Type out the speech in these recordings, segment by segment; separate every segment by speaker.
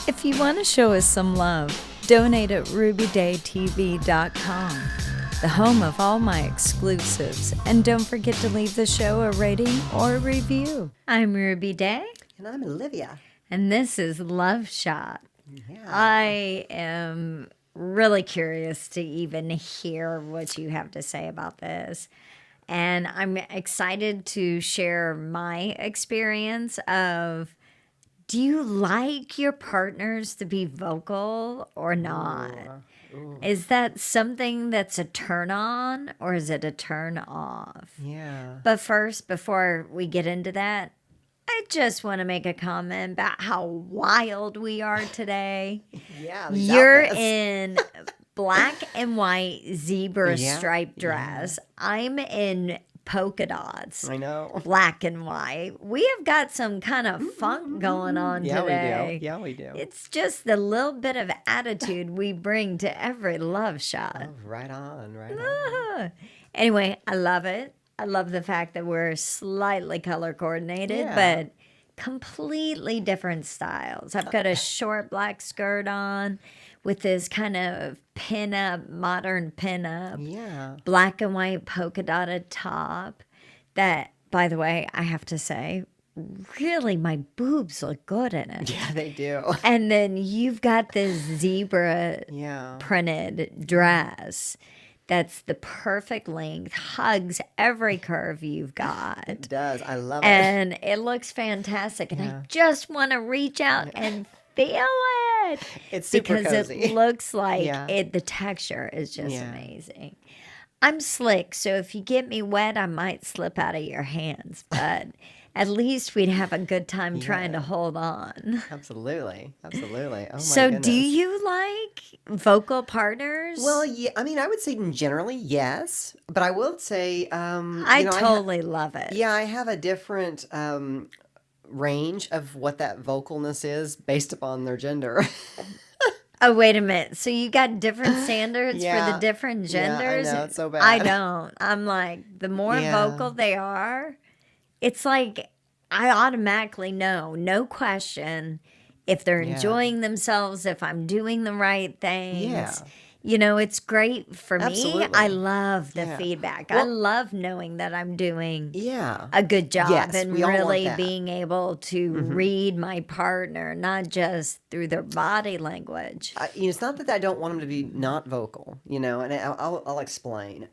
Speaker 1: If you want to show us some love, donate at rubydaytv.com, the home of all my exclusives. And don't forget to leave the show a rating or a review. I'm Ruby Day.
Speaker 2: And I'm Olivia.
Speaker 1: And this is Love Shot.
Speaker 2: Yeah.
Speaker 1: I am really curious to even hear what you have to say about this. And I'm excited to share my experience of, do you like your partners to be vocal or not?
Speaker 2: Ooh.
Speaker 1: Is that something that's a turn on or is it a turn off?
Speaker 2: Yeah.
Speaker 1: But first, before we get into that, I just want to make a comment about how wild we are today.
Speaker 2: Yeah.
Speaker 1: You're in black and white zebra
Speaker 2: Yeah,
Speaker 1: striped dress. I'm in polka dots.
Speaker 2: I know.
Speaker 1: Black and white. We have got some kind of funk going on today.
Speaker 2: Yeah, we do.
Speaker 1: It's just the little bit of attitude we bring to every love shot.
Speaker 2: Oh, right on.
Speaker 1: Anyway, I love it. I love the fact that we're slightly color coordinated,
Speaker 2: Yeah.
Speaker 1: but completely different styles. I've got a short black skirt on with this kind of modern pin-up,
Speaker 2: Yeah.
Speaker 1: black and white polka dotted top that, by the way, I have to say, really my boobs look good in it.
Speaker 2: Yeah, they do.
Speaker 1: And then you've got this zebra
Speaker 2: Yeah.
Speaker 1: printed dress that's the perfect length, hugs every curve you've got.
Speaker 2: It does. I love it.
Speaker 1: And it looks fantastic. And I just want to reach out and feel it.
Speaker 2: It's super
Speaker 1: because
Speaker 2: cozy.
Speaker 1: it looks like
Speaker 2: Yeah.
Speaker 1: the texture is just
Speaker 2: Yeah.
Speaker 1: amazing. I'm slick, so if you get me wet, I might slip out of your hands. But at least we'd have a good time trying to hold on.
Speaker 2: Absolutely. Oh, my
Speaker 1: So
Speaker 2: goodness.
Speaker 1: do you like vocal partners?
Speaker 2: Well, yeah. I mean, I would say generally yes, but I will say,
Speaker 1: I totally love it.
Speaker 2: yeah, I have a different range of what that vocalness is based upon their gender.
Speaker 1: Oh, wait a minute. So you got different standards for
Speaker 2: Yeah.
Speaker 1: the different
Speaker 2: Yeah, I
Speaker 1: genders?
Speaker 2: know, it's so bad.
Speaker 1: I don't. I'm like, the more
Speaker 2: Yeah.
Speaker 1: vocal they are, it's like I automatically know, no question, if they're
Speaker 2: Yeah.
Speaker 1: enjoying themselves, if I'm doing the right things.
Speaker 2: Yeah.
Speaker 1: You know, it's great for me.
Speaker 2: Absolutely.
Speaker 1: I love the
Speaker 2: Yeah.
Speaker 1: feedback. I
Speaker 2: Well-
Speaker 1: love knowing that I'm doing
Speaker 2: Yeah.
Speaker 1: a good job
Speaker 2: Yes,
Speaker 1: and
Speaker 2: we all want
Speaker 1: really
Speaker 2: that.
Speaker 1: being able to read my partner, not just through their body language.
Speaker 2: It's not that I don't want them to be not vocal, and I'll explain.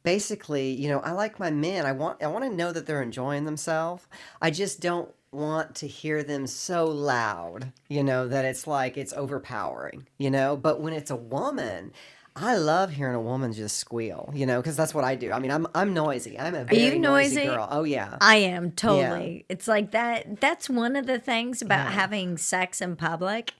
Speaker 2: Basically, I like my men. I want to know that they're enjoying themselves. I just don't want to hear them so loud, that it's like it's overpowering, But when it's a woman, I love hearing a woman just squeal, because that's what I do. I mean, I'm noisy. I'm a
Speaker 1: Are you
Speaker 2: very
Speaker 1: noisy?
Speaker 2: girl. Oh yeah.
Speaker 1: I am totally. It's like that. That's one of the things about
Speaker 2: Yeah.
Speaker 1: having sex in public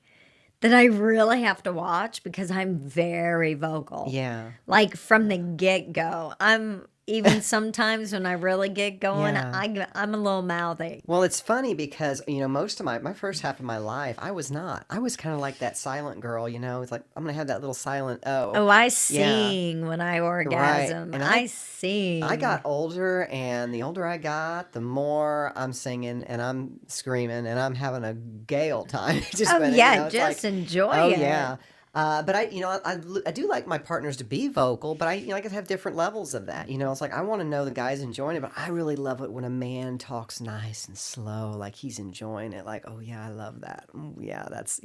Speaker 1: that I really have to watch because I'm very vocal.
Speaker 2: Yeah.
Speaker 1: Like from the get go. I'm even sometimes when I really get going,
Speaker 2: Yeah.
Speaker 1: I'm a little mouthy.
Speaker 2: Well, it's funny because, most of my first half of my life, I was not. I was kind of like that silent girl, It's like, I'm going to have that little silent
Speaker 1: Oh, I sing when I orgasm.
Speaker 2: And
Speaker 1: I sing.
Speaker 2: I got older, and the older I got, the more I'm singing and I'm screaming and I'm having a gay old time. Just
Speaker 1: Oh,
Speaker 2: spending,
Speaker 1: yeah,
Speaker 2: it's
Speaker 1: just
Speaker 2: like,
Speaker 1: enjoy
Speaker 2: oh,
Speaker 1: it.
Speaker 2: yeah. But I do like my partners to be vocal, but I can have different levels of that. It's like I want to know the guy's enjoying it, but I really love it when a man talks nice and slow, like he's enjoying it. Like, oh yeah, I love that. Yeah, that's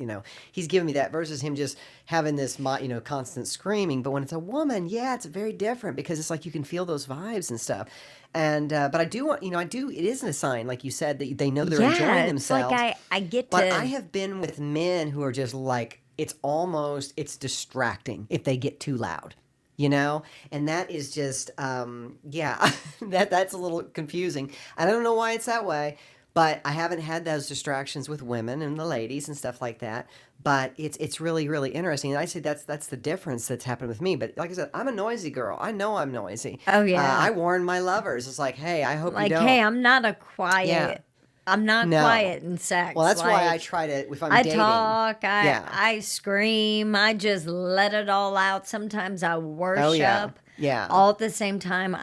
Speaker 2: he's giving me that versus him just having this constant screaming. But when it's a woman, yeah, it's very different because it's like you can feel those vibes and stuff. And but I do want it isn't a sign like you said that they know they're enjoying themselves.
Speaker 1: It's like I get
Speaker 2: But
Speaker 1: to.
Speaker 2: I have been with men who are just like, it's distracting if they get too loud, and that is just, that's a little confusing. I don't know why it's that way, but I haven't had those distractions with women and the ladies and stuff like that. But it's really, really interesting. And I say that's the difference that's happened with me. But like I said, I'm a noisy girl. I know I'm noisy.
Speaker 1: Oh, yeah.
Speaker 2: I warn my lovers. It's like, hey, I hope you
Speaker 1: like,
Speaker 2: don't.
Speaker 1: hey, I'm not a quiet.
Speaker 2: Yeah.
Speaker 1: I'm not
Speaker 2: No.
Speaker 1: quiet in sex.
Speaker 2: Well, that's why I
Speaker 1: Like,
Speaker 2: try to, if I'm
Speaker 1: I
Speaker 2: dating.
Speaker 1: talk,
Speaker 2: Yeah.
Speaker 1: I scream, I just let it all out. Sometimes I worship.
Speaker 2: Oh, yeah. Yeah.
Speaker 1: All at the same time,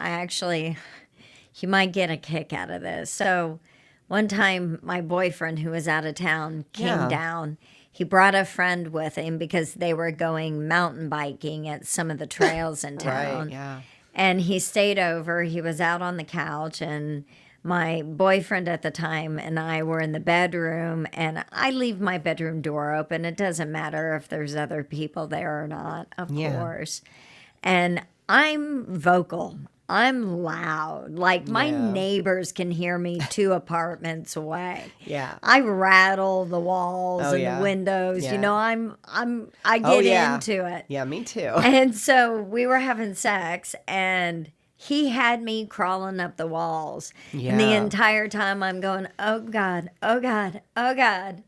Speaker 1: you might get a kick out of this. So One time, my boyfriend, who was out of town, came
Speaker 2: Yeah.
Speaker 1: down. He brought a friend with him because they were going mountain biking at some of the trails in
Speaker 2: Right.
Speaker 1: town.
Speaker 2: Yeah.
Speaker 1: And he stayed over. He was out on the couch, and my boyfriend at the time and I were in the bedroom. And I leave my bedroom door open. It doesn't matter if there's other people there or not, of
Speaker 2: Yeah.
Speaker 1: course. And I'm vocal. I'm loud. Like my
Speaker 2: Yeah.
Speaker 1: neighbors can hear me 2 apartments away.
Speaker 2: Yeah.
Speaker 1: I rattle the walls
Speaker 2: Oh,
Speaker 1: and
Speaker 2: yeah.
Speaker 1: the windows. You
Speaker 2: Yeah.
Speaker 1: know, I
Speaker 2: Oh,
Speaker 1: get
Speaker 2: yeah.
Speaker 1: into it.
Speaker 2: Yeah, me too.
Speaker 1: And so we were having sex, and he had me crawling up the walls. And the
Speaker 2: Yeah.
Speaker 1: entire time I'm going, oh God, oh God, oh God,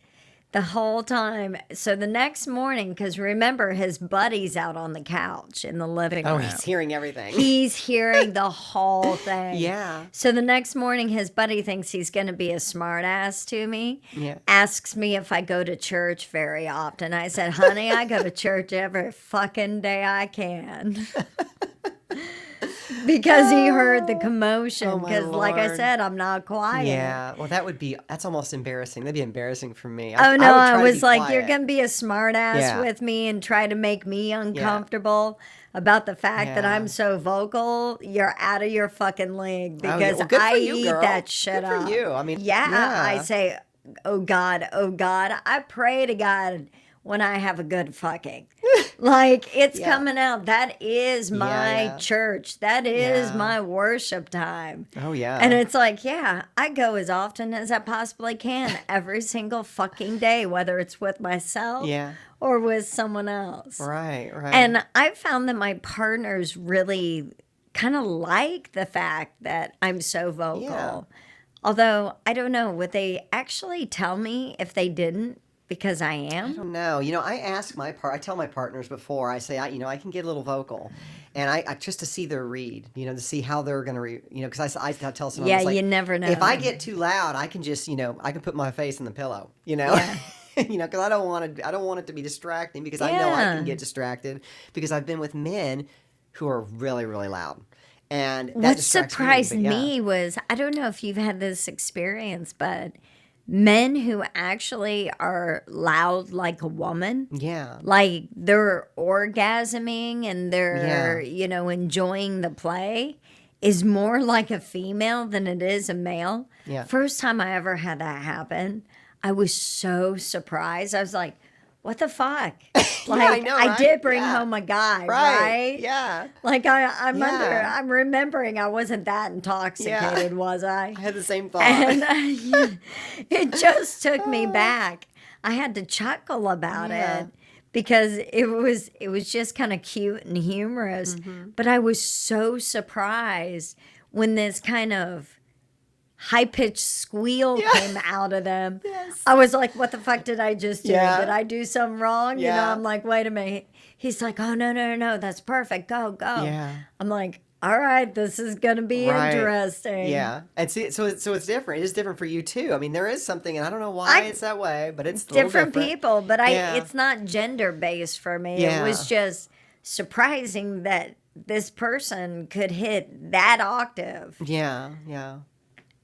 Speaker 1: the whole time. So the next morning, because remember, his buddy's out on the couch in the living
Speaker 2: Oh,
Speaker 1: room.
Speaker 2: he's hearing everything.
Speaker 1: He's hearing the whole thing.
Speaker 2: Yeah.
Speaker 1: So the next morning, his buddy thinks he's going to be a smart ass to me.
Speaker 2: Yeah.
Speaker 1: Asks me if I go to church very often. I said, honey, I go to church every fucking day I can. Because he heard the commotion.
Speaker 2: Oh, my
Speaker 1: Because, like I
Speaker 2: Lord.
Speaker 1: said, I'm not quiet.
Speaker 2: Yeah. Well, that's almost embarrassing. That'd be embarrassing for me.
Speaker 1: Oh, no,
Speaker 2: would
Speaker 1: I
Speaker 2: try to
Speaker 1: was
Speaker 2: be
Speaker 1: like, you're
Speaker 2: quiet.
Speaker 1: going to be a smart ass
Speaker 2: Yeah.
Speaker 1: with me and try to make me uncomfortable about the fact that
Speaker 2: Yeah.
Speaker 1: I'm so vocal. You're out of your fucking league
Speaker 2: Oh, yeah.
Speaker 1: because
Speaker 2: Well, good
Speaker 1: I
Speaker 2: for you,
Speaker 1: eat
Speaker 2: girl.
Speaker 1: that shit
Speaker 2: Good
Speaker 1: up.
Speaker 2: for you. I mean,
Speaker 1: Yeah, I say, oh God, oh God. I pray to God when I have a good fucking. Like, it's
Speaker 2: Yeah.
Speaker 1: coming out. That is my
Speaker 2: yeah.
Speaker 1: church. That is
Speaker 2: Yeah.
Speaker 1: my worship time.
Speaker 2: Oh, yeah.
Speaker 1: And it's like, yeah, I go as often as I possibly can every single fucking day, whether it's with myself
Speaker 2: Yeah.
Speaker 1: or with someone else.
Speaker 2: Right. Right.
Speaker 1: And I found that my partners really kind of like the fact that I'm so vocal.
Speaker 2: Yeah.
Speaker 1: Although, I don't know, would they actually tell me if they didn't because I
Speaker 2: I
Speaker 1: am?
Speaker 2: don't know. I tell my partners before, I say, I can get a little vocal. And I just to see their read, to see how they're going to because I tell someone,
Speaker 1: Yeah,
Speaker 2: it's like,
Speaker 1: you never know.
Speaker 2: if I get too loud, I can just, I can put my face in the pillow,
Speaker 1: Yeah.
Speaker 2: because I don't want it to be distracting because I know I
Speaker 1: Yeah.
Speaker 2: can get distracted because I've been with men who are really, really loud. And that
Speaker 1: What
Speaker 2: distracts
Speaker 1: surprised
Speaker 2: me, but yeah.
Speaker 1: me was, I don't know if you've had this experience, but men who actually are loud like a woman,
Speaker 2: Yeah.
Speaker 1: like they're orgasming and they're,
Speaker 2: Yeah.
Speaker 1: enjoying the play, is more like a female than it is a male.
Speaker 2: Yeah.
Speaker 1: First time I ever had that happen, I was so surprised. I was like, what the fuck? Like,
Speaker 2: I know, right?
Speaker 1: did bring
Speaker 2: Yeah.
Speaker 1: home a guy,
Speaker 2: Right.
Speaker 1: right?
Speaker 2: Yeah.
Speaker 1: Like
Speaker 2: Yeah.
Speaker 1: I'm remembering I wasn't that intoxicated, was I?
Speaker 2: I had the same thought.
Speaker 1: And it just took me back. I had to chuckle about
Speaker 2: Yeah.
Speaker 1: it because it was just kind of cute and humorous.
Speaker 2: Mm-hmm.
Speaker 1: But I was so surprised when this kind of high pitched squeal came out of them.
Speaker 2: Yes.
Speaker 1: I was like, what the fuck did I just do?
Speaker 2: Yeah.
Speaker 1: Did I do something wrong?
Speaker 2: Yeah.
Speaker 1: I'm like, wait a minute. He's like, oh, no, that's perfect. Go.
Speaker 2: Yeah.
Speaker 1: I'm like, all right, this is going to be
Speaker 2: Right.
Speaker 1: interesting.
Speaker 2: Yeah, and see, so it's different. It is different for you too. I mean, there is something, and I don't know why it's that way, but it's a little
Speaker 1: Different people, but
Speaker 2: Yeah.
Speaker 1: it's not gender based for me.
Speaker 2: Yeah.
Speaker 1: It was just surprising that this person could hit that octave
Speaker 2: Yeah, yeah.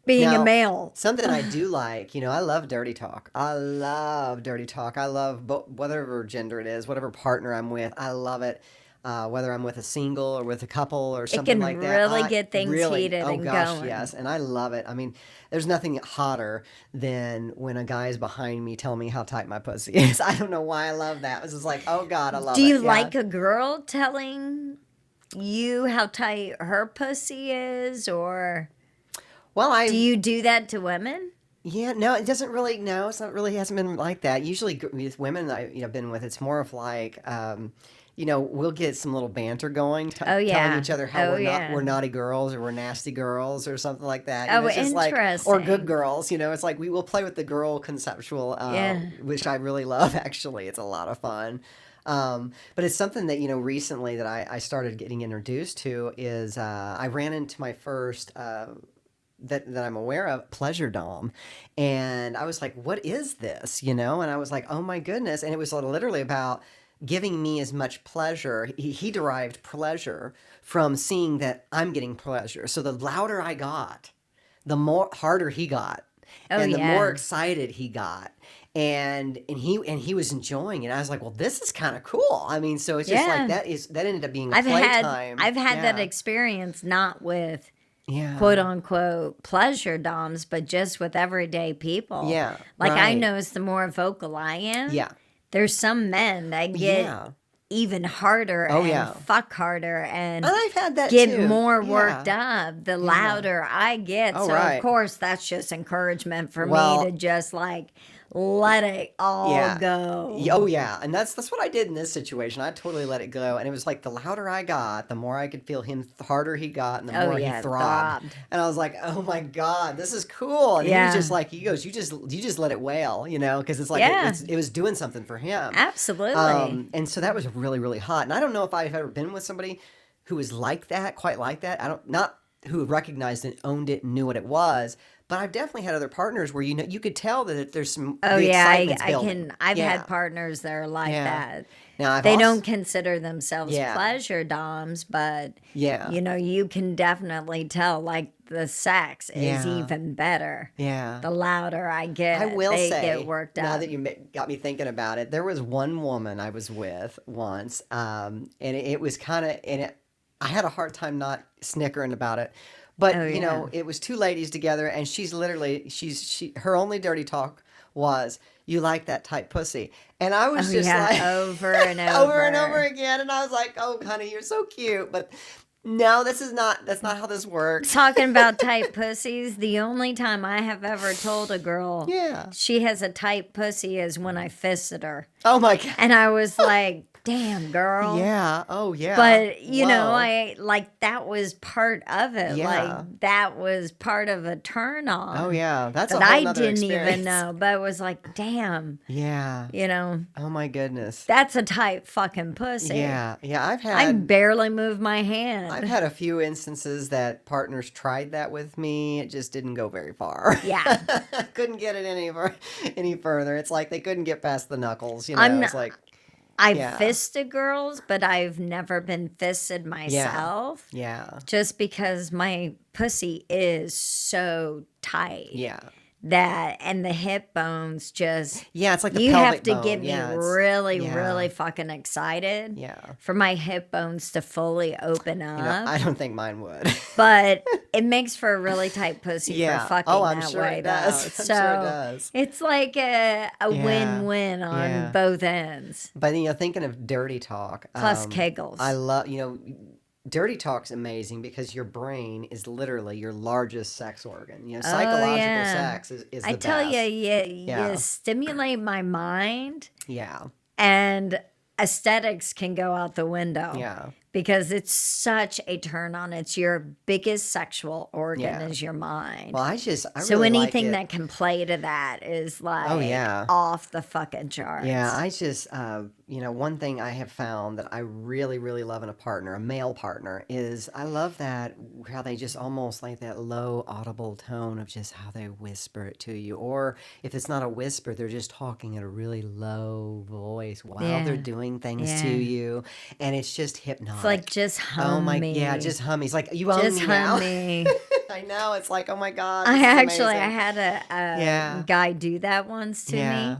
Speaker 1: being
Speaker 2: Now,
Speaker 1: a male.
Speaker 2: Something I do like, I love dirty talk. I love dirty talk. I love whatever gender it is, whatever partner I'm with. I love it. Whether I'm with a single or with a couple or something
Speaker 1: can
Speaker 2: like that.
Speaker 1: really get things heated
Speaker 2: oh
Speaker 1: and
Speaker 2: gosh,
Speaker 1: going.
Speaker 2: yes. And I love it. I mean, there's nothing hotter than when a guy's behind me telling me how tight my pussy is. I don't know why I love that. It's just like, oh God, I love it.
Speaker 1: Do you
Speaker 2: Yeah.
Speaker 1: like a girl telling you how tight her pussy is, or
Speaker 2: Well,
Speaker 1: do you do that to women?
Speaker 2: Yeah, no, it doesn't really. No, it's not really. Hasn't been like that. Usually, with women I've been with, it's more of like, we'll get some little banter going,
Speaker 1: Oh, yeah.
Speaker 2: telling each other how
Speaker 1: Oh,
Speaker 2: we're
Speaker 1: yeah.
Speaker 2: naughty girls or we're nasty girls or something like that.
Speaker 1: Oh,
Speaker 2: it's just like, or
Speaker 1: interesting.
Speaker 2: good girls. It's like we will play with the girl conceptual,
Speaker 1: Yeah.
Speaker 2: which I really love. Actually, it's a lot of fun. But it's something that recently that I started getting introduced to is I ran into my first. That I'm aware of, pleasure dom. And I was like, what is this? And I was like, oh my goodness. And it was literally about giving me as much pleasure. He derived pleasure from seeing that I'm getting pleasure. So the louder I got, the more harder he got.
Speaker 1: Oh
Speaker 2: and the more
Speaker 1: yeah.
Speaker 2: excited he got, and he was enjoying it. I was like, well, this is kind of cool. I mean, so it's just like
Speaker 1: Yeah.
Speaker 2: that ended up being a
Speaker 1: I've had
Speaker 2: playtime.
Speaker 1: I've had that
Speaker 2: Yeah,
Speaker 1: experience not with quote
Speaker 2: yeah,
Speaker 1: unquote pleasure doms, but just with everyday people.
Speaker 2: yeah.
Speaker 1: Like I
Speaker 2: Right.
Speaker 1: notice the more vocal I am,
Speaker 2: Yeah,
Speaker 1: there's some men that get
Speaker 2: yeah.
Speaker 1: even harder
Speaker 2: Oh
Speaker 1: and
Speaker 2: yeah.
Speaker 1: fuck harder and
Speaker 2: And I've had that
Speaker 1: get
Speaker 2: too.
Speaker 1: more worked
Speaker 2: Yeah,
Speaker 1: up the
Speaker 2: yeah.
Speaker 1: louder I get.
Speaker 2: Oh
Speaker 1: So of
Speaker 2: right.
Speaker 1: course that's just encouragement for me to
Speaker 2: Well,
Speaker 1: just like let it all
Speaker 2: yeah.
Speaker 1: go.
Speaker 2: Oh yeah, and that's what I did in this situation. I totally let it go, and it was like the louder I got, the more I could feel him. Harder he got, and the
Speaker 1: Oh
Speaker 2: more he
Speaker 1: yeah,
Speaker 2: throbbed.
Speaker 1: throbbed.
Speaker 2: And I was like, "Oh my god, this is cool!" And he was just
Speaker 1: Yeah.
Speaker 2: like, "He goes, you just let it wail, because it's like
Speaker 1: Yeah.
Speaker 2: it was doing something for him."
Speaker 1: Absolutely.
Speaker 2: And so that was really really hot. And I don't know if I've ever been with somebody who was like that, quite like that. I don't not who recognized and owned it and knew what it was. But I've definitely had other partners where you could tell that there's
Speaker 1: Oh
Speaker 2: the
Speaker 1: yeah,
Speaker 2: excitement's
Speaker 1: I
Speaker 2: building.
Speaker 1: can. I've had
Speaker 2: Yeah.
Speaker 1: partners that are like
Speaker 2: Yeah.
Speaker 1: that.
Speaker 2: Now I've
Speaker 1: They
Speaker 2: also
Speaker 1: don't consider themselves
Speaker 2: yeah.
Speaker 1: pleasure doms, but
Speaker 2: Yeah.
Speaker 1: you can definitely tell like the sex is
Speaker 2: Yeah.
Speaker 1: even better.
Speaker 2: Yeah.
Speaker 1: The louder I
Speaker 2: I
Speaker 1: get,
Speaker 2: will
Speaker 1: they get
Speaker 2: say,
Speaker 1: worked
Speaker 2: now
Speaker 1: up.
Speaker 2: that you got me thinking about it, there was one woman I was with once, and it was kind of, I had a hard time not snickering about it, but
Speaker 1: Oh yeah.
Speaker 2: it was two ladies together, and her only dirty talk was, "You like that tight pussy," and I
Speaker 1: Oh
Speaker 2: was just
Speaker 1: yeah,
Speaker 2: like,
Speaker 1: over and
Speaker 2: over and over
Speaker 1: over.
Speaker 2: again, and I was like, "Oh, honey, you're so cute," but no, that's not how this works.
Speaker 1: Talking about tight pussies, the only time I have ever told a girl
Speaker 2: Yeah.
Speaker 1: she has a tight pussy is when I fisted her.
Speaker 2: Oh my God.
Speaker 1: And I was like, damn, girl.
Speaker 2: Yeah. Oh, yeah.
Speaker 1: But,
Speaker 2: Whoa.
Speaker 1: I like that was part of it. Like
Speaker 2: Yeah.
Speaker 1: that was part of a turn
Speaker 2: Oh,
Speaker 1: on
Speaker 2: yeah. That's a
Speaker 1: that
Speaker 2: whole
Speaker 1: I
Speaker 2: nother
Speaker 1: didn't even
Speaker 2: experience.
Speaker 1: know. But it was like, damn,
Speaker 2: Yeah.
Speaker 1: you know,
Speaker 2: Oh my goodness.
Speaker 1: that's a tight fucking pussy.
Speaker 2: Yeah. Yeah.
Speaker 1: I barely move my hand.
Speaker 2: I've had a few instances that partners tried that with me. It just didn't go very far.
Speaker 1: Yeah.
Speaker 2: Couldn't get it any further. It's like they couldn't get past the knuckles.
Speaker 1: I'm
Speaker 2: It's
Speaker 1: not,
Speaker 2: like,
Speaker 1: I've
Speaker 2: yeah.
Speaker 1: fisted girls, but I've never been fisted
Speaker 2: Yeah.
Speaker 1: myself
Speaker 2: Yeah.
Speaker 1: just because my pussy is so tight.
Speaker 2: Yeah.
Speaker 1: That and the hip bones just
Speaker 2: Yeah. It's like the
Speaker 1: you have
Speaker 2: pelvic
Speaker 1: to
Speaker 2: bone.
Speaker 1: get me
Speaker 2: Yeah.
Speaker 1: really
Speaker 2: Yeah.
Speaker 1: really fucking excited
Speaker 2: Yeah.
Speaker 1: for my hip bones to fully open
Speaker 2: I
Speaker 1: up,
Speaker 2: don't think mine would.
Speaker 1: but it makes for a really tight pussy for
Speaker 2: Yeah. Oh,
Speaker 1: fucking
Speaker 2: I'm
Speaker 1: that
Speaker 2: sure
Speaker 1: way
Speaker 2: it
Speaker 1: though.
Speaker 2: does. I'm sure it
Speaker 1: So
Speaker 2: does.
Speaker 1: it's like a
Speaker 2: Yeah.
Speaker 1: win-win on
Speaker 2: Yeah.
Speaker 1: both ends,
Speaker 2: But thinking of dirty talk,
Speaker 1: plus
Speaker 2: I
Speaker 1: kegels.
Speaker 2: love dirty talk's amazing because your brain is literally your largest sex organ.
Speaker 1: Oh
Speaker 2: Psychological
Speaker 1: yeah,
Speaker 2: sex is
Speaker 1: I
Speaker 2: the
Speaker 1: tell you,
Speaker 2: best.
Speaker 1: you
Speaker 2: Yeah,
Speaker 1: stimulate my mind
Speaker 2: yeah,
Speaker 1: and aesthetics can go out the window
Speaker 2: yeah,
Speaker 1: because it's such a turn on. It's your biggest sexual organ
Speaker 2: yeah.
Speaker 1: is your mind.
Speaker 2: Well, I
Speaker 1: So
Speaker 2: really like
Speaker 1: anything
Speaker 2: it.
Speaker 1: that can play to that is
Speaker 2: Oh
Speaker 1: like
Speaker 2: yeah.
Speaker 1: off the fucking
Speaker 2: Yeah,
Speaker 1: charts.
Speaker 2: I just, one thing I have found that I really, really love in a partner, a male partner, is I love that how they just almost like that low audible tone of just how they whisper it to you. Or if it's not a whisper, they're just talking at a really low voice while they're
Speaker 1: Yeah.
Speaker 2: doing things to
Speaker 1: Yeah.
Speaker 2: you. And it's just
Speaker 1: It's like
Speaker 2: hypnotic.
Speaker 1: just
Speaker 2: Oh
Speaker 1: hum
Speaker 2: my, yeah,
Speaker 1: me.
Speaker 2: just hum. He's like, you own
Speaker 1: Just
Speaker 2: me
Speaker 1: hum
Speaker 2: now.
Speaker 1: me.
Speaker 2: I know. It's like, oh my God,
Speaker 1: I
Speaker 2: this is
Speaker 1: I
Speaker 2: amazing.
Speaker 1: had a
Speaker 2: Yeah,
Speaker 1: guy do that once to
Speaker 2: yeah,
Speaker 1: me.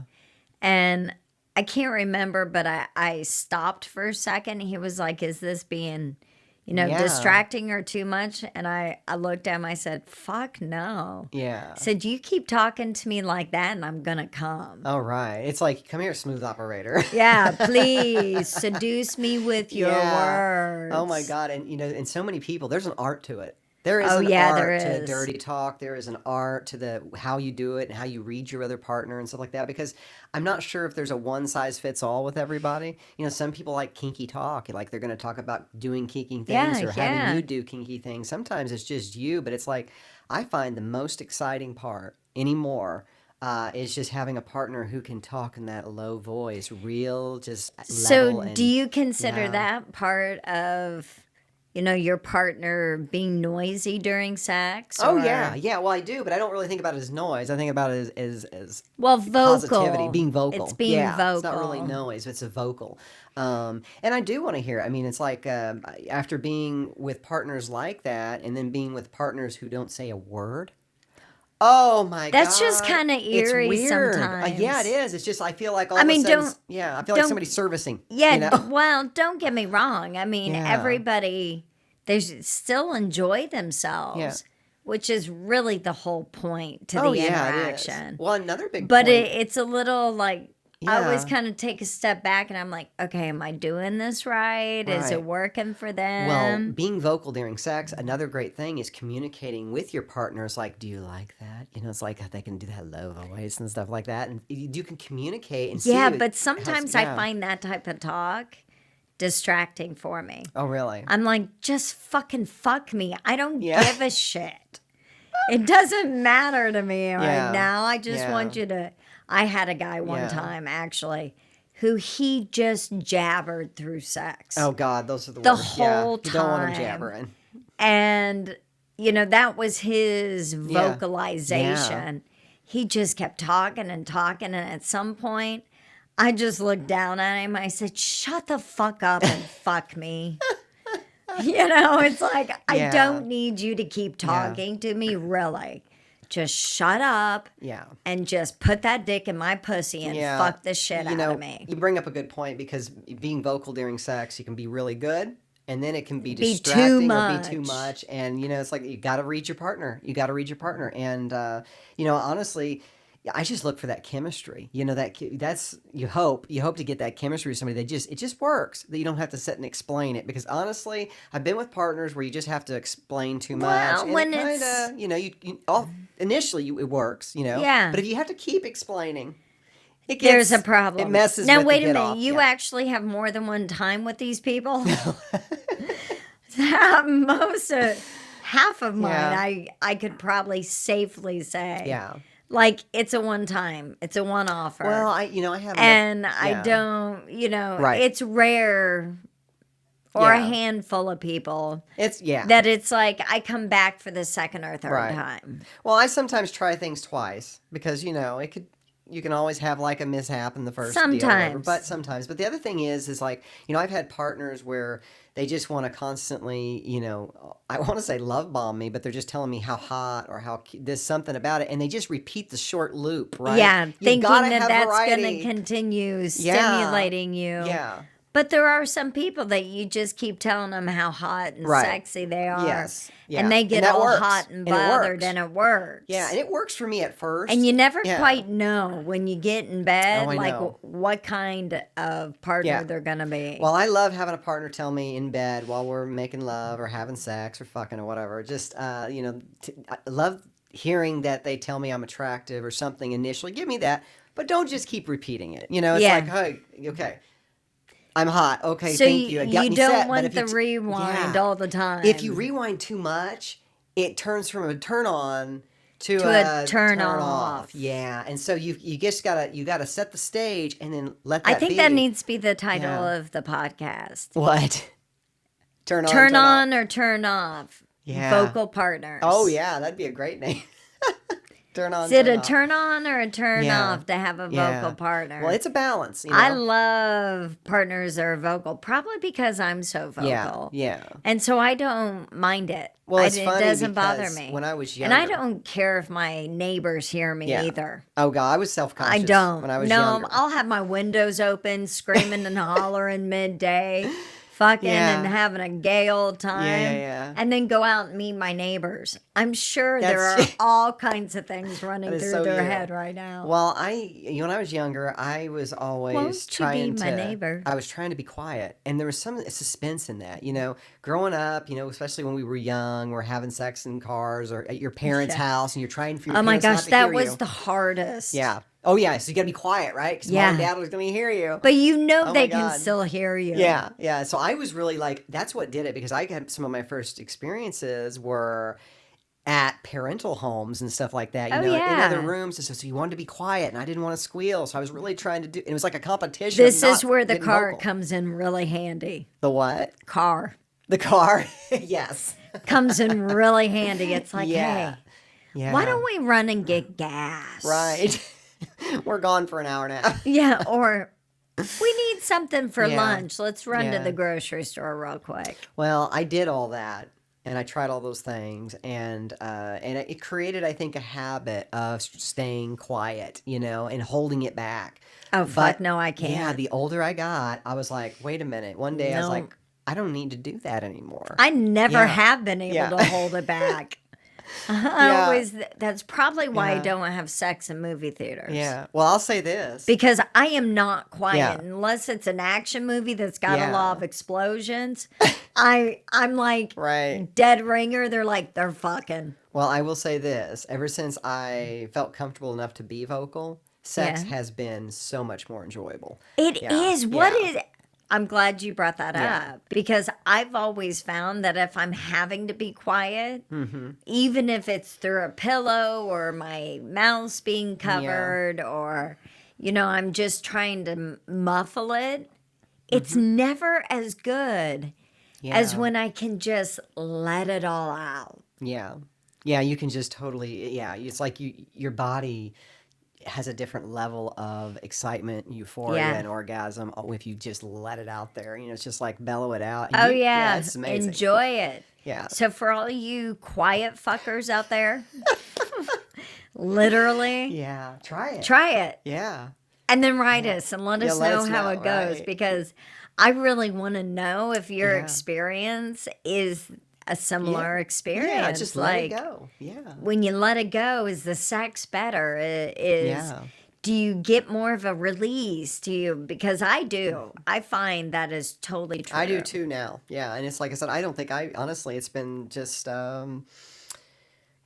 Speaker 1: And I can't remember, but I stopped for a second. He was like, is this being,
Speaker 2: yeah,
Speaker 1: distracting or too much? And I looked at him, I said, fuck no.
Speaker 2: yeah.
Speaker 1: I said, you keep talking to me like that and I'm going to come.
Speaker 2: All right. It's like, come here, smooth operator.
Speaker 1: Yeah, please seduce me with your
Speaker 2: Yeah. Oh my
Speaker 1: words.
Speaker 2: God. And and so many people, there's an art to it. There is
Speaker 1: Oh,
Speaker 2: an
Speaker 1: yeah, there
Speaker 2: art to
Speaker 1: is.
Speaker 2: dirty talk. There is an art to the how you do it and how you read your other partner and stuff like that. Because I'm not sure if there's a one size fits all with everybody. Some people like kinky talk, like they're going to talk about doing kinky things
Speaker 1: Yeah,
Speaker 2: or having
Speaker 1: yeah.
Speaker 2: you do kinky things. Sometimes it's just you, but it's like I find the most exciting part anymore is just having a partner who can talk in that low voice, real, just
Speaker 1: So,
Speaker 2: level,
Speaker 1: do
Speaker 2: and
Speaker 1: you consider
Speaker 2: yeah.
Speaker 1: that part of, your partner being noisy during sex
Speaker 2: Oh yeah,
Speaker 1: or,
Speaker 2: yeah. Well, I do, but I don't really think about it as noise. I think about it as
Speaker 1: well,
Speaker 2: positivity,
Speaker 1: vocal?
Speaker 2: being
Speaker 1: It's
Speaker 2: vocal.
Speaker 1: being
Speaker 2: Yeah, it's not really
Speaker 1: vocal.
Speaker 2: noise; it's a vocal. And I do want to hear. I mean, it's like after being with partners like that, and then being with partners who don't say a word. Oh my
Speaker 1: That's just
Speaker 2: God.
Speaker 1: kind of
Speaker 2: It's
Speaker 1: eerie
Speaker 2: weird.
Speaker 1: sometimes.
Speaker 2: Yeah, it is. It's just, I feel like all
Speaker 1: I
Speaker 2: of a
Speaker 1: mean,
Speaker 2: sudden,
Speaker 1: don't
Speaker 2: yeah, I feel like
Speaker 1: don't
Speaker 2: somebody's servicing,
Speaker 1: yeah,
Speaker 2: you know?
Speaker 1: well, don't get me wrong. I mean,
Speaker 2: Yeah.
Speaker 1: everybody they still enjoy
Speaker 2: Yeah.
Speaker 1: themselves, which is really the whole point to
Speaker 2: Oh,
Speaker 1: the
Speaker 2: yeah, it is.
Speaker 1: interaction.
Speaker 2: Well, another big
Speaker 1: But
Speaker 2: point.
Speaker 1: it's a little like I always
Speaker 2: Yeah.
Speaker 1: kind of take a step back and I'm like, okay, am I doing this right? Is it
Speaker 2: Right.
Speaker 1: working for
Speaker 2: Well,
Speaker 1: them?
Speaker 2: being vocal during sex, another great thing is communicating with your partners. Like, do you like that? You know, it's like they can do that low voice and stuff like that. And you can communicate and
Speaker 1: Yeah,
Speaker 2: see
Speaker 1: but
Speaker 2: how,
Speaker 1: sometimes I
Speaker 2: yeah.
Speaker 1: find that type of talk distracting for me.
Speaker 2: Oh, really?
Speaker 1: I'm like, just fucking fuck me. I don't
Speaker 2: Yeah.
Speaker 1: give a shit. It doesn't matter to me right
Speaker 2: Yeah.
Speaker 1: now. I just
Speaker 2: Yeah.
Speaker 1: want you to. I had a guy one
Speaker 2: Yeah.
Speaker 1: time actually who he just jabbered through sex
Speaker 2: Oh, God, those are the
Speaker 1: the
Speaker 2: worst. Yeah.
Speaker 1: whole
Speaker 2: You don't want them
Speaker 1: time.
Speaker 2: jabbering.
Speaker 1: And, that was his
Speaker 2: Yeah. Yeah.
Speaker 1: vocalization. He just kept talking and talking. And at some point, I just looked down at him. I said, shut the fuck up and fuck me. It's like, I
Speaker 2: Yeah.
Speaker 1: don't need you to keep
Speaker 2: Yeah.
Speaker 1: talking to me, really. Just shut up
Speaker 2: Yeah.
Speaker 1: and just put that dick in my pussy and
Speaker 2: Yeah.
Speaker 1: fuck the shit
Speaker 2: You
Speaker 1: out
Speaker 2: know,
Speaker 1: of me.
Speaker 2: you bring up a good point because being vocal during sex, you can be really good. And then it can be
Speaker 1: Be too
Speaker 2: distracting or be too
Speaker 1: much.
Speaker 2: much. And, it's like you got to read your partner. You got to read your partner. And, honestly, I just look for that chemistry. That's you hope to get that chemistry with somebody it just works. That you don't have to sit and explain it. Because honestly, I've been with partners where you just have to explain too much.
Speaker 1: Well,
Speaker 2: And
Speaker 1: when
Speaker 2: it
Speaker 1: it's-
Speaker 2: kind of, initially it works,
Speaker 1: Yeah.
Speaker 2: But if you have to keep explaining,
Speaker 1: There's a problem.
Speaker 2: It messes
Speaker 1: Now,
Speaker 2: with the
Speaker 1: wait a
Speaker 2: get
Speaker 1: minute.
Speaker 2: off.
Speaker 1: You
Speaker 2: Yeah.
Speaker 1: actually have more than one time with these people? Most of half of mine,
Speaker 2: Yeah.
Speaker 1: I could probably safely say.
Speaker 2: Yeah.
Speaker 1: Like, it's a one time, it's a one offer.
Speaker 2: Well, I haven't.
Speaker 1: and I
Speaker 2: yeah.
Speaker 1: don't,
Speaker 2: Right.
Speaker 1: it's rare or a
Speaker 2: Yeah.
Speaker 1: handful of people
Speaker 2: It's
Speaker 1: that it's like I come back for the second or third
Speaker 2: Right.
Speaker 1: time.
Speaker 2: Well, I sometimes try things twice because you can always have like a mishap in the first deal or whatever,
Speaker 1: Sometimes.
Speaker 2: but sometimes. But the other thing is like, I've had partners where they just want to constantly, I want to say love bomb me, but they're just telling me how hot or how there's something about it, and they just repeat the short loop, right?
Speaker 1: Yeah,
Speaker 2: You
Speaker 1: thinking
Speaker 2: gotta
Speaker 1: that
Speaker 2: have
Speaker 1: that's going to
Speaker 2: variety.
Speaker 1: continue
Speaker 2: Yeah.
Speaker 1: stimulating you.
Speaker 2: Yeah.
Speaker 1: But there are some people that you just keep telling them how hot and
Speaker 2: Right.
Speaker 1: sexy they are.
Speaker 2: Yes. Yeah.
Speaker 1: And they
Speaker 2: And
Speaker 1: get
Speaker 2: that
Speaker 1: all
Speaker 2: works.
Speaker 1: hot and
Speaker 2: And it
Speaker 1: bothered,
Speaker 2: works.
Speaker 1: and it works.
Speaker 2: Yeah, and it works for me at first.
Speaker 1: And you never
Speaker 2: Yeah.
Speaker 1: quite know when you get in bed,
Speaker 2: Oh, I
Speaker 1: like
Speaker 2: know.
Speaker 1: what kind of partner
Speaker 2: Yeah.
Speaker 1: they're going to be.
Speaker 2: Well, I love having a partner tell me in bed while we're making love or having sex or fucking or whatever. Just, I love hearing that they tell me I'm attractive or something initially. Give me that, but don't just keep repeating it. It's
Speaker 1: Yeah.
Speaker 2: like, hey, okay, I'm hot. Okay,
Speaker 1: So
Speaker 2: thank you. It got
Speaker 1: you
Speaker 2: me
Speaker 1: don't
Speaker 2: set. But
Speaker 1: want
Speaker 2: if
Speaker 1: the
Speaker 2: you
Speaker 1: rewind
Speaker 2: yeah.
Speaker 1: all the time.
Speaker 2: If you rewind too much, it turns from a turn on to
Speaker 1: a
Speaker 2: a
Speaker 1: turn
Speaker 2: off.
Speaker 1: off.
Speaker 2: Yeah, and so you just gotta set the stage and then let
Speaker 1: I
Speaker 2: that
Speaker 1: think
Speaker 2: be.
Speaker 1: that needs to be the title
Speaker 2: Yeah.
Speaker 1: of the podcast.
Speaker 2: What? Turn on.
Speaker 1: Turn
Speaker 2: off.
Speaker 1: on or turn off.
Speaker 2: Yeah.
Speaker 1: Vocal partners.
Speaker 2: Oh yeah, that'd be a great name. Turn on.
Speaker 1: Is it a
Speaker 2: off.
Speaker 1: turn on or a turn
Speaker 2: Yeah.
Speaker 1: off to have a
Speaker 2: Yeah.
Speaker 1: vocal partner?
Speaker 2: Well, it's a balance.
Speaker 1: I love partners that are vocal, probably because I'm so vocal.
Speaker 2: Yeah.
Speaker 1: And so I don't mind it.
Speaker 2: Well, it's
Speaker 1: it
Speaker 2: funny
Speaker 1: doesn't bother
Speaker 2: because
Speaker 1: me.
Speaker 2: when I was
Speaker 1: and I
Speaker 2: younger-
Speaker 1: don't care if my neighbors hear me
Speaker 2: Yeah.
Speaker 1: either.
Speaker 2: Oh god, I was self-conscious.
Speaker 1: I don't.
Speaker 2: when I was
Speaker 1: no,
Speaker 2: younger.
Speaker 1: I'll have my windows open, screaming and hollering midday, fucking
Speaker 2: Yeah.
Speaker 1: and having a gay old time.
Speaker 2: Yeah.
Speaker 1: And then go out and meet my neighbors. I'm sure there are
Speaker 2: That's-
Speaker 1: all kinds of things running
Speaker 2: That is
Speaker 1: through
Speaker 2: so
Speaker 1: their
Speaker 2: you.
Speaker 1: head right now.
Speaker 2: Well, when I was younger, I was always
Speaker 1: Won't you
Speaker 2: trying
Speaker 1: be
Speaker 2: to.
Speaker 1: my neighbor?
Speaker 2: I was trying to be quiet, and there was some suspense in that. Growing up, especially when we were young, we're having sex in cars or at your parents'
Speaker 1: Yeah.
Speaker 2: house, and you're trying for your
Speaker 1: Oh my
Speaker 2: parents not
Speaker 1: gosh,
Speaker 2: to
Speaker 1: that
Speaker 2: hear
Speaker 1: was
Speaker 2: you.
Speaker 1: the hardest.
Speaker 2: Yeah. Oh yeah. So you got to be quiet, right? Because
Speaker 1: Yeah.
Speaker 2: mom and dad was going to hear you.
Speaker 1: But
Speaker 2: Oh
Speaker 1: they
Speaker 2: my
Speaker 1: can
Speaker 2: God.
Speaker 1: still hear you.
Speaker 2: Yeah. So I was really like, that's what did it, because I had some of my first experiences were at parental homes and stuff like that, in
Speaker 1: yeah.
Speaker 2: other rooms. So you wanted to be quiet, and I didn't want to squeal. So I was really trying to do, it was like a competition.
Speaker 1: This
Speaker 2: of
Speaker 1: is
Speaker 2: not
Speaker 1: where the
Speaker 2: getting
Speaker 1: car
Speaker 2: vocal.
Speaker 1: comes in really handy.
Speaker 2: The what?
Speaker 1: Car
Speaker 2: The car? Yes.
Speaker 1: comes in really handy. It's like,
Speaker 2: Yeah.
Speaker 1: hey,
Speaker 2: Yeah.
Speaker 1: why don't we run and get gas?
Speaker 2: Right. We're gone for an hour now.
Speaker 1: Yeah, or we need something for
Speaker 2: Yeah.
Speaker 1: lunch. Let's run to
Speaker 2: Yeah.
Speaker 1: the grocery store real quick.
Speaker 2: Well, I did all that. and I tried all those things, and it created, I think, a habit of staying quiet, and holding it back.
Speaker 1: Oh, fuck
Speaker 2: But
Speaker 1: no, I
Speaker 2: yeah,
Speaker 1: can't.
Speaker 2: the older I got, I was like, wait a minute. One day I was
Speaker 1: No,
Speaker 2: like, I don't need to do that anymore.
Speaker 1: I never
Speaker 2: Yeah,
Speaker 1: have been able
Speaker 2: yeah,
Speaker 1: to hold it back. I
Speaker 2: yeah,
Speaker 1: always, that's probably why I
Speaker 2: yeah,
Speaker 1: don't have sex in movie theaters.
Speaker 2: yeah. Well, I'll say this.
Speaker 1: Because I am not quiet
Speaker 2: Yeah,
Speaker 1: unless it's an action movie that's got a lot
Speaker 2: yeah,
Speaker 1: of explosions. I'm like
Speaker 2: right.
Speaker 1: dead ringer. They're fucking.
Speaker 2: Well, I will say this. Ever since I felt comfortable enough to be vocal, sex
Speaker 1: Yeah.
Speaker 2: has been so much more enjoyable.
Speaker 1: It
Speaker 2: Yeah,
Speaker 1: is. What
Speaker 2: yeah,
Speaker 1: is I'm glad you brought that
Speaker 2: yeah.
Speaker 1: up because I've always found that if I'm having to be quiet,
Speaker 2: Mm-hmm.
Speaker 1: even if it's through a pillow or my mouth's being
Speaker 2: Yeah.
Speaker 1: covered or, I'm just trying to muffle it, it's
Speaker 2: Mm-hmm.
Speaker 1: never as good as
Speaker 2: Yeah.
Speaker 1: when I can just let it all out.
Speaker 2: Yeah. Yeah, you can just totally, yeah, it's like your body has a different level of excitement, euphoria,
Speaker 1: Yeah.
Speaker 2: and orgasm if you just let it out there. It's just like bellow it out. And
Speaker 1: Oh,
Speaker 2: yeah,
Speaker 1: yeah.
Speaker 2: it's amazing.
Speaker 1: Enjoy it.
Speaker 2: Yeah.
Speaker 1: So, for all you quiet fuckers out there, literally
Speaker 2: Yeah. Try it.
Speaker 1: try it.
Speaker 2: Yeah.
Speaker 1: And then write
Speaker 2: Yeah.
Speaker 1: us and let
Speaker 2: Yeah,
Speaker 1: us
Speaker 2: let
Speaker 1: know
Speaker 2: us
Speaker 1: how
Speaker 2: know,
Speaker 1: it goes
Speaker 2: right?
Speaker 1: because I really want to know if your
Speaker 2: Yeah.
Speaker 1: experience is a
Speaker 2: Yeah.
Speaker 1: similar
Speaker 2: Yeah, just
Speaker 1: experience.
Speaker 2: let it
Speaker 1: Like
Speaker 2: go. Yeah.
Speaker 1: when you let it go, is the sex better?
Speaker 2: Yeah.
Speaker 1: Do you get more of a release? Do you? Because I do. I find that is totally
Speaker 2: I do
Speaker 1: true.
Speaker 2: too now. Yeah, and it's like I said, I don't think I honestly. It's been just,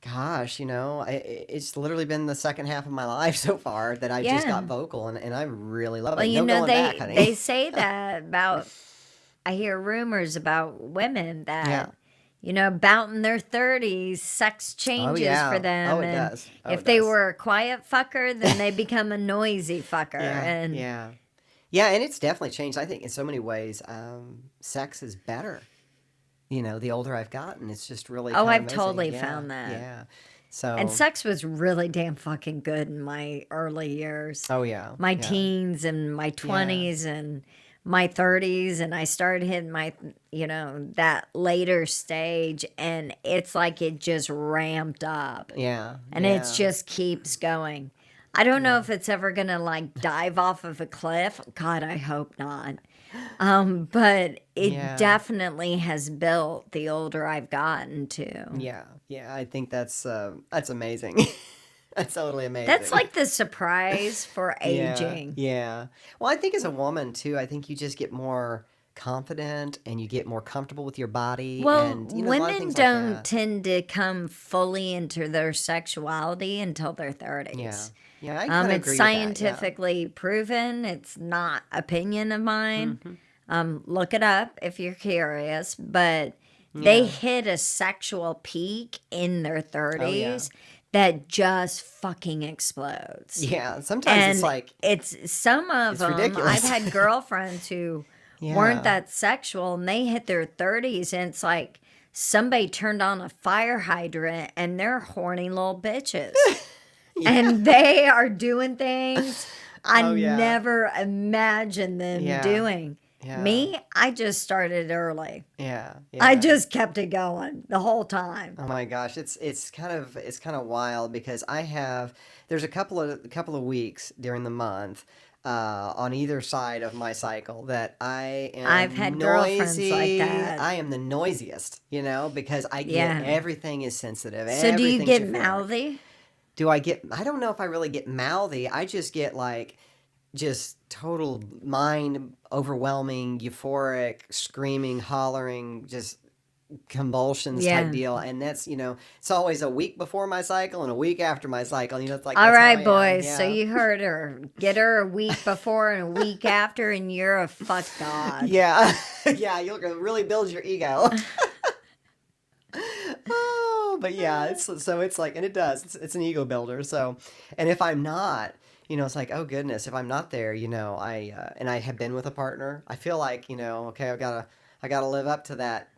Speaker 2: gosh, it's literally been the second half of my life so far that I just got
Speaker 1: Yeah.
Speaker 2: vocal, and I really love
Speaker 1: Well,
Speaker 2: it. No going back, honey.
Speaker 1: they say that about. I hear rumors about women
Speaker 2: Yeah.
Speaker 1: that about in their 30s, sex
Speaker 2: Oh
Speaker 1: changes for
Speaker 2: yeah. Oh,
Speaker 1: them.
Speaker 2: it
Speaker 1: And
Speaker 2: does. Oh,
Speaker 1: if
Speaker 2: it
Speaker 1: they
Speaker 2: does.
Speaker 1: were a quiet fucker, then they become a noisy fucker.
Speaker 2: Yeah.
Speaker 1: And
Speaker 2: Yeah. Yeah, and it's definitely changed. I think in so many ways, sex is better. The older I've gotten, it's just really
Speaker 1: oh,
Speaker 2: kind of
Speaker 1: I've
Speaker 2: amazing.
Speaker 1: totally
Speaker 2: Yeah.
Speaker 1: found that.
Speaker 2: Yeah.
Speaker 1: And
Speaker 2: So.
Speaker 1: sex was really damn fucking good in my early years,
Speaker 2: Oh yeah.
Speaker 1: my
Speaker 2: Yeah.
Speaker 1: teens and my
Speaker 2: Yeah.
Speaker 1: 20s and my 30s. And I started hitting that later stage. And it's like it just ramped up.
Speaker 2: Yeah.
Speaker 1: And it
Speaker 2: Yeah.
Speaker 1: just keeps going. I don't know
Speaker 2: Yeah.
Speaker 1: if it's ever gonna like dive off of a cliff. God, I hope not. But it
Speaker 2: Yeah.
Speaker 1: definitely has built the older I've gotten to.
Speaker 2: Yeah, yeah, I think that's amazing. That's totally
Speaker 1: That's
Speaker 2: amazing.
Speaker 1: like the surprise for
Speaker 2: Yeah,
Speaker 1: aging.
Speaker 2: yeah. Well, I think as a woman too, I think you just get more confident and you get more comfortable with your body
Speaker 1: Well,
Speaker 2: and a lot of
Speaker 1: women
Speaker 2: things like
Speaker 1: don't
Speaker 2: that.
Speaker 1: tend to come fully into their sexuality until their
Speaker 2: Yeah.
Speaker 1: 30s.
Speaker 2: Yeah, I kind of
Speaker 1: It's
Speaker 2: agree with that. Yeah.
Speaker 1: scientifically proven. It's not opinion of mine.
Speaker 2: Hmm.
Speaker 1: Look it up if you're curious. But they
Speaker 2: Yeah.
Speaker 1: hit a sexual peak in their
Speaker 2: Oh yeah.
Speaker 1: 30s that just fucking explodes.
Speaker 2: Yeah, sometimes it's
Speaker 1: And
Speaker 2: like
Speaker 1: it's some of
Speaker 2: it's
Speaker 1: them, I've
Speaker 2: ridiculous.
Speaker 1: had girlfriends who weren't
Speaker 2: Yeah.
Speaker 1: that sexual and they hit their 30s and it's like somebody turned on a fire hydrant and they're horny little bitches.
Speaker 2: Yeah.
Speaker 1: And they are doing things I
Speaker 2: Oh yeah.
Speaker 1: never imagined them
Speaker 2: Yeah.
Speaker 1: doing.
Speaker 2: Yeah.
Speaker 1: Me, I just started early.
Speaker 2: Yeah.
Speaker 1: I
Speaker 2: Yeah.
Speaker 1: just kept it going the whole time.
Speaker 2: Oh my gosh, it's kind of wild because there's a couple of weeks during the month on either side of my cycle that I
Speaker 1: I've
Speaker 2: am
Speaker 1: had girlfriends like
Speaker 2: noisy.
Speaker 1: that.
Speaker 2: I am the noisiest, because I get
Speaker 1: Yeah.
Speaker 2: everything is sensitive,
Speaker 1: So do you
Speaker 2: everything's
Speaker 1: get
Speaker 2: euphoric.
Speaker 1: mouthy?
Speaker 2: I don't know if I really get mouthy. I just get like just total mind overwhelming, euphoric, screaming, hollering, just convulsions type
Speaker 1: Yeah.
Speaker 2: deal. And it's always a week before my cycle and a week after my cycle. It's like
Speaker 1: All
Speaker 2: that's how
Speaker 1: right,
Speaker 2: I am.
Speaker 1: boys. So
Speaker 2: Yeah.
Speaker 1: you heard her. Get her a week before and a week after, and you're a fuck god.
Speaker 2: Yeah. Yeah, you'll really build your ego. Oh, but yeah, it's like, and it does. It's an ego builder. So, and if I'm not, it's like, oh goodness, if I'm not there, and I have been with a partner, I feel like, okay, I gotta live up to that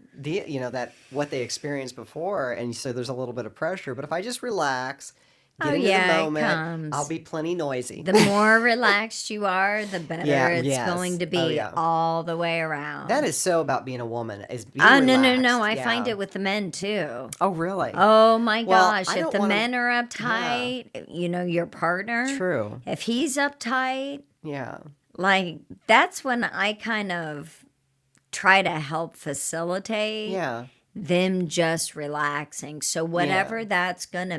Speaker 2: what they experienced before, and so there's a little bit of pressure. But if I just relax,
Speaker 1: Oh,
Speaker 2: Get into the
Speaker 1: yeah, it
Speaker 2: moment. I'll
Speaker 1: comes.
Speaker 2: be plenty noisy.
Speaker 1: The more relaxed you are, the better
Speaker 2: Yeah,
Speaker 1: it's going
Speaker 2: yes.
Speaker 1: to
Speaker 2: Oh,
Speaker 1: be
Speaker 2: yeah.
Speaker 1: all the way
Speaker 2: That
Speaker 1: around.
Speaker 2: is so about being a woman, is being
Speaker 1: Oh, no, no, no.
Speaker 2: relaxed.
Speaker 1: I find
Speaker 2: Yeah.
Speaker 1: it with the men too.
Speaker 2: Oh, really?
Speaker 1: Oh my
Speaker 2: Well,
Speaker 1: gosh.
Speaker 2: I
Speaker 1: If
Speaker 2: don't
Speaker 1: the
Speaker 2: want to.
Speaker 1: men are
Speaker 2: Yeah,
Speaker 1: uptight, your partner,
Speaker 2: true.
Speaker 1: if he's uptight,
Speaker 2: Yeah,
Speaker 1: like that's when I kind of try to help facilitate
Speaker 2: yeah,
Speaker 1: them just relaxing. So,
Speaker 2: yeah.
Speaker 1: whatever that's going to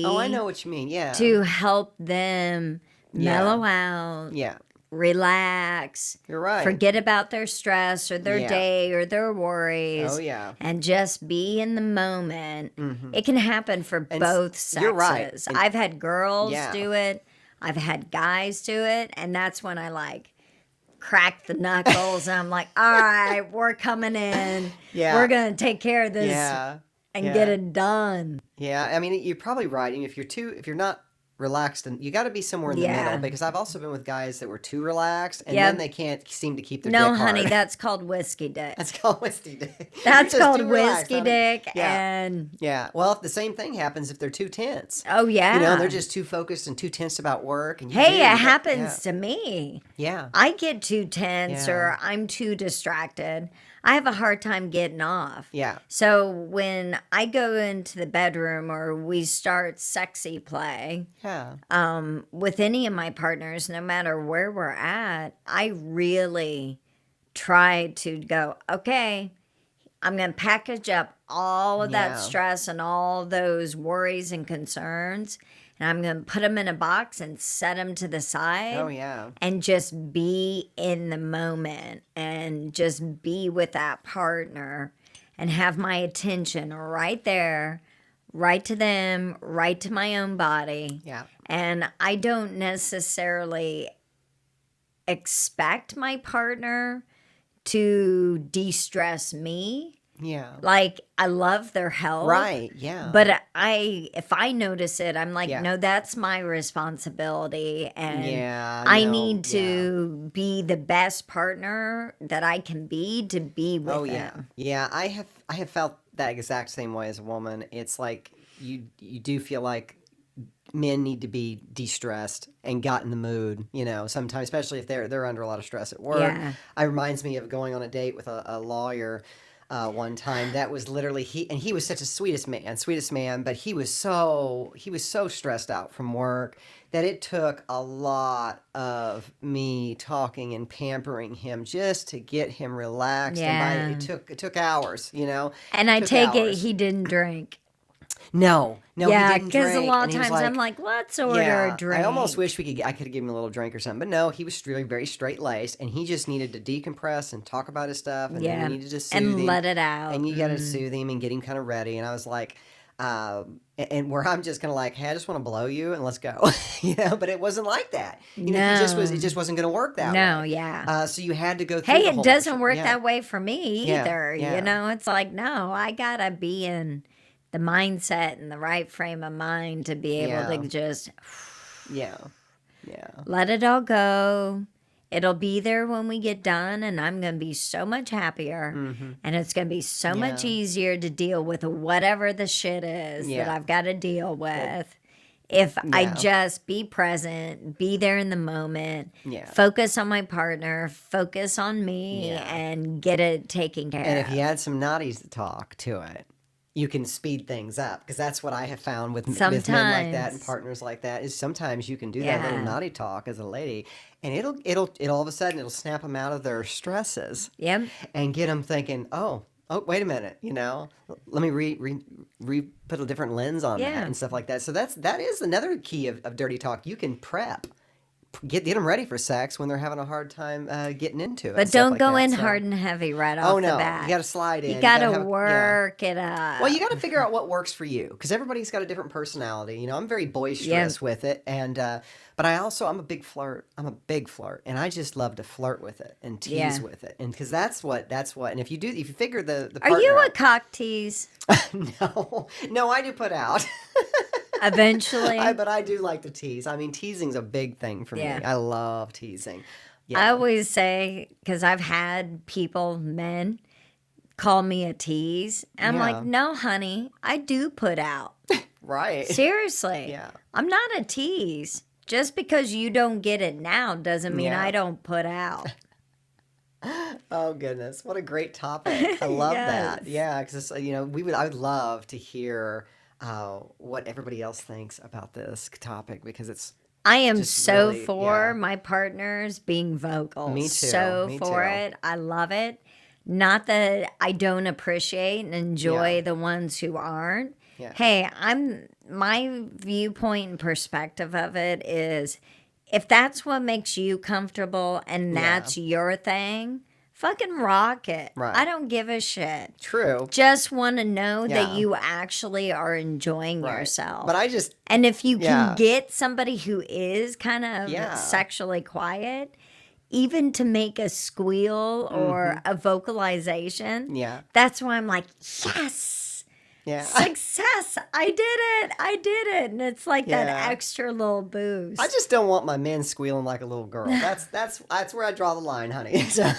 Speaker 2: Oh, I
Speaker 1: be
Speaker 2: know what you mean. Yeah,
Speaker 1: to help them
Speaker 2: yeah,
Speaker 1: mellow out,
Speaker 2: yeah.
Speaker 1: relax,
Speaker 2: You're right.
Speaker 1: forget about their stress or their
Speaker 2: Yeah.
Speaker 1: day or their
Speaker 2: Oh,
Speaker 1: worries,
Speaker 2: yeah.
Speaker 1: and just be in the moment.
Speaker 2: Mm-hmm.
Speaker 1: It can happen for
Speaker 2: And
Speaker 1: both
Speaker 2: you're right.
Speaker 1: sexes.
Speaker 2: And
Speaker 1: I've had girls
Speaker 2: yeah,
Speaker 1: do it, I've had guys do it, and that's when I like crack the knuckles and I'm like, all right, we're coming in. We're
Speaker 2: yeah,
Speaker 1: going to take care of this
Speaker 2: yeah,
Speaker 1: and get
Speaker 2: yeah.
Speaker 1: it done.
Speaker 2: Yeah, I mean, you're probably right. And if you're not relaxed, and you got to be somewhere in the middle,
Speaker 1: Yeah.
Speaker 2: because I've also been with guys that were too relaxed, and then
Speaker 1: Yep.
Speaker 2: they can't seem to keep their
Speaker 1: No,
Speaker 2: dick
Speaker 1: honey,
Speaker 2: hard.
Speaker 1: that's called whiskey dick.
Speaker 2: That's called whiskey dick. You're
Speaker 1: That's
Speaker 2: just
Speaker 1: called
Speaker 2: too relaxed,
Speaker 1: whiskey
Speaker 2: honey.
Speaker 1: dick.
Speaker 2: Yeah,
Speaker 1: And
Speaker 2: yeah. Well, if the same thing happens if they're too tense,
Speaker 1: oh,
Speaker 2: and they're
Speaker 1: yeah.
Speaker 2: just too focused and too tense about work, and
Speaker 1: Hey, it
Speaker 2: you got,
Speaker 1: happens
Speaker 2: yeah,
Speaker 1: to me.
Speaker 2: yeah,
Speaker 1: I get too tense
Speaker 2: yeah,
Speaker 1: or I'm too distracted. I have a hard time getting off.
Speaker 2: yeah,
Speaker 1: So when I go into the bedroom or we start sexy play,
Speaker 2: yeah,
Speaker 1: with any of my partners, no matter where we're at, I really try to go, okay, I'm going to package up all of that
Speaker 2: yeah.
Speaker 1: stress and all those worries and concerns, and I'm going to put them in a box and set them to the
Speaker 2: Oh,
Speaker 1: side
Speaker 2: yeah,
Speaker 1: and just be in the moment and just be with that partner and have my attention right there, right to them, right to my own body.
Speaker 2: yeah,
Speaker 1: And I don't necessarily expect my partner to de-stress me.
Speaker 2: yeah.
Speaker 1: Like I love their help,
Speaker 2: Right. Yeah.
Speaker 1: but if I notice it, I'm like,
Speaker 2: Yeah.
Speaker 1: no, that's my responsibility, and
Speaker 2: Yeah.
Speaker 1: I
Speaker 2: No.
Speaker 1: need
Speaker 2: Yeah.
Speaker 1: to be the best partner that I can be to be
Speaker 2: Oh,
Speaker 1: with
Speaker 2: yeah.
Speaker 1: them.
Speaker 2: Yeah. I have felt that exact same way as a woman. It's like you do feel like men need to be de-stressed and got in the mood, sometimes, especially if they're under a lot of stress at work.
Speaker 1: Yeah,
Speaker 2: It reminds me of going on a date with a lawyer one time. That was literally he was such a sweetest man, but he was so stressed out from work that it took a lot of me talking and pampering him just to get him relaxed. And
Speaker 1: yeah.
Speaker 2: it took hours.
Speaker 1: And I
Speaker 2: Took
Speaker 1: take it
Speaker 2: hours.
Speaker 1: he didn't drink.
Speaker 2: No, he
Speaker 1: Yeah,
Speaker 2: didn't
Speaker 1: because a
Speaker 2: drink,
Speaker 1: lot
Speaker 2: and
Speaker 1: of
Speaker 2: he was
Speaker 1: times I'm
Speaker 2: like,
Speaker 1: like, let's order a
Speaker 2: yeah, I almost
Speaker 1: drink.
Speaker 2: wish I could have given him a little drink or something, but no, he was really very straight laced, and he just needed to decompress and talk about his stuff, and then you
Speaker 1: Yeah,
Speaker 2: needed to soothe
Speaker 1: and
Speaker 2: him,
Speaker 1: let it out.
Speaker 2: and you got to soothe him and get him kind of ready. And I was like, and where I'm just kind of like, hey, I just want to blow you and let's go, But it wasn't like that. He just was. It
Speaker 1: No,
Speaker 2: just wasn't going to work that
Speaker 1: no,
Speaker 2: way.
Speaker 1: yeah.
Speaker 2: So you had to go through
Speaker 1: Hey,
Speaker 2: the
Speaker 1: it
Speaker 2: whole
Speaker 1: doesn't
Speaker 2: motion.
Speaker 1: work
Speaker 2: Yeah,
Speaker 1: that way for me
Speaker 2: yeah,
Speaker 1: either.
Speaker 2: yeah,
Speaker 1: It's like, no, I gotta be in the mindset and the right frame of mind to be able to
Speaker 2: yeah,
Speaker 1: just
Speaker 2: yeah, yeah,
Speaker 1: let it all go. It'll be there when we get done, and I'm going to be so much happier.
Speaker 2: mm-hmm,
Speaker 1: And it's going to be so much
Speaker 2: yeah,
Speaker 1: easier to deal with whatever the shit is that
Speaker 2: yeah,
Speaker 1: I've got to deal
Speaker 2: well,
Speaker 1: with. If I
Speaker 2: yeah,
Speaker 1: just be present, be there in the moment,
Speaker 2: yeah.
Speaker 1: focus on my partner, focus on me,
Speaker 2: Yeah.
Speaker 1: and get it taken
Speaker 2: And if
Speaker 1: care
Speaker 2: you
Speaker 1: of.
Speaker 2: add some naughties to talk to it, you can speed things up, because that's what I have found with men like that and
Speaker 1: Sometimes,
Speaker 2: partners like that, is sometimes you can do that little
Speaker 1: yeah.
Speaker 2: naughty talk as a lady, and it'll all of a sudden it'll snap them out of their stresses
Speaker 1: Yep.
Speaker 2: and get them thinking, oh, wait a minute, let me put a different lens on that
Speaker 1: Yeah.
Speaker 2: and stuff like that. So that is another key of dirty talk. You can prep. Get them ready for sex when they're having a hard time getting into it and
Speaker 1: But
Speaker 2: stuff
Speaker 1: don't
Speaker 2: like
Speaker 1: go
Speaker 2: that.
Speaker 1: in
Speaker 2: So,
Speaker 1: hard and heavy right
Speaker 2: oh
Speaker 1: off the
Speaker 2: no, you got
Speaker 1: bat.
Speaker 2: to slide
Speaker 1: You
Speaker 2: in. You
Speaker 1: got
Speaker 2: got to
Speaker 1: to
Speaker 2: have, yeah.
Speaker 1: work it
Speaker 2: Well,
Speaker 1: up.
Speaker 2: you got to figure out what works for you, because everybody's got a different personality. I'm very
Speaker 1: Yep.
Speaker 2: boisterous with it, and but I'm a big flirt. I'm a big flirt, and I just love to flirt with it and tease
Speaker 1: Yeah.
Speaker 2: with it, and because that's what. And if you figure the
Speaker 1: Are
Speaker 2: partner
Speaker 1: you a
Speaker 2: out,
Speaker 1: cock tease
Speaker 2: no, I do put out.
Speaker 1: eventually?
Speaker 2: But I do like to tease. I mean, teasing's a big thing for me.
Speaker 1: Yeah.
Speaker 2: I love teasing.
Speaker 1: I
Speaker 2: Yeah,
Speaker 1: always say, because I've had people, men, call me a tease. I'm
Speaker 2: Yeah.
Speaker 1: like, no, honey, I do put out.
Speaker 2: Right.
Speaker 1: Seriously.
Speaker 2: Yeah.
Speaker 1: I'm not a tease. Just because you don't get it now doesn't mean
Speaker 2: Yeah.
Speaker 1: I don't put out.
Speaker 2: Oh goodness, what a great topic! I love that.
Speaker 1: Yes.
Speaker 2: Yeah, because I would love to hear what everybody else thinks about this topic because it's
Speaker 1: I am
Speaker 2: just
Speaker 1: so
Speaker 2: really,
Speaker 1: for
Speaker 2: yeah.
Speaker 1: my partners being vocal.
Speaker 2: Me too.
Speaker 1: So
Speaker 2: Me
Speaker 1: for
Speaker 2: too.
Speaker 1: it. I love it. Not that I don't appreciate and enjoy
Speaker 2: Yeah.
Speaker 1: the ones who aren't.
Speaker 2: Yeah.
Speaker 1: Hey, my viewpoint and perspective of it is if that's what makes you comfortable and
Speaker 2: Yeah.
Speaker 1: that's your thing, fucking rock it. I
Speaker 2: Right.
Speaker 1: don't give a shit.
Speaker 2: True.
Speaker 1: Just want to know that
Speaker 2: Yeah.
Speaker 1: you actually are enjoying
Speaker 2: Right.
Speaker 1: yourself.
Speaker 2: But I just
Speaker 1: And if you can
Speaker 2: yeah.
Speaker 1: get somebody who is kind of
Speaker 2: Yeah.
Speaker 1: sexually quiet, even to make a squeal or a vocalization,
Speaker 2: Yeah.
Speaker 1: that's why I'm like, yes,
Speaker 2: Yeah.
Speaker 1: success. I did it. I did it. And it's like that
Speaker 2: Yeah.
Speaker 1: extra little boost.
Speaker 2: I just don't want my men squealing like a little girl. That's where I draw the line, honey. So,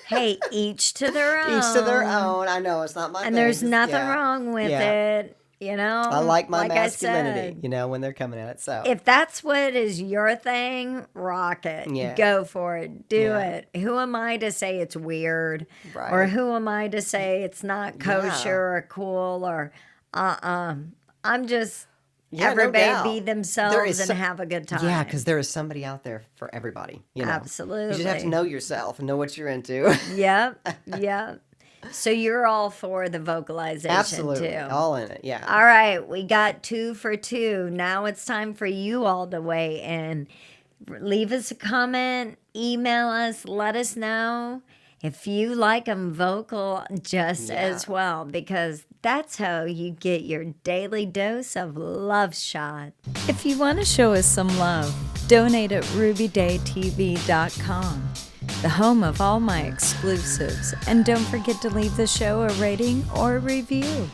Speaker 1: Hey, each to their own.
Speaker 2: each to their own. I know it's not my
Speaker 1: And
Speaker 2: thing.
Speaker 1: there's
Speaker 2: Just-
Speaker 1: nothing
Speaker 2: yeah.
Speaker 1: wrong with
Speaker 2: Yeah.
Speaker 1: it. You know,
Speaker 2: I like my
Speaker 1: I
Speaker 2: masculinity,
Speaker 1: said,
Speaker 2: when they're coming at it. So
Speaker 1: if that's what is your thing, rock it.
Speaker 2: Yeah.
Speaker 1: Go for it. Do
Speaker 2: Yeah.
Speaker 1: it. Who am I to say it's weird? Or
Speaker 2: Right.
Speaker 1: who am I to say it's not kosher or cool or I'm just
Speaker 2: Yeah, no
Speaker 1: everybody
Speaker 2: doubt.
Speaker 1: be
Speaker 2: There
Speaker 1: themselves
Speaker 2: is
Speaker 1: and
Speaker 2: so-
Speaker 1: have a good time.
Speaker 2: Yeah, because there is somebody out there for everybody. You just have
Speaker 1: Absolutely.
Speaker 2: to know yourself and know what you're into.
Speaker 1: Yep. Yep. So you're all for the vocalization
Speaker 2: Absolutely,
Speaker 1: too.
Speaker 2: all in it. Yeah.
Speaker 1: All right, we got 2 for 2. Now it's time for you all to weigh in. Leave us a comment, email us, let us know if you like them vocal just as well, because that's how you get your daily dose of love shot. If you want to show us some love, donate at rubydaytv.com, the home of all my exclusives. And don't forget to leave the show a rating or a review.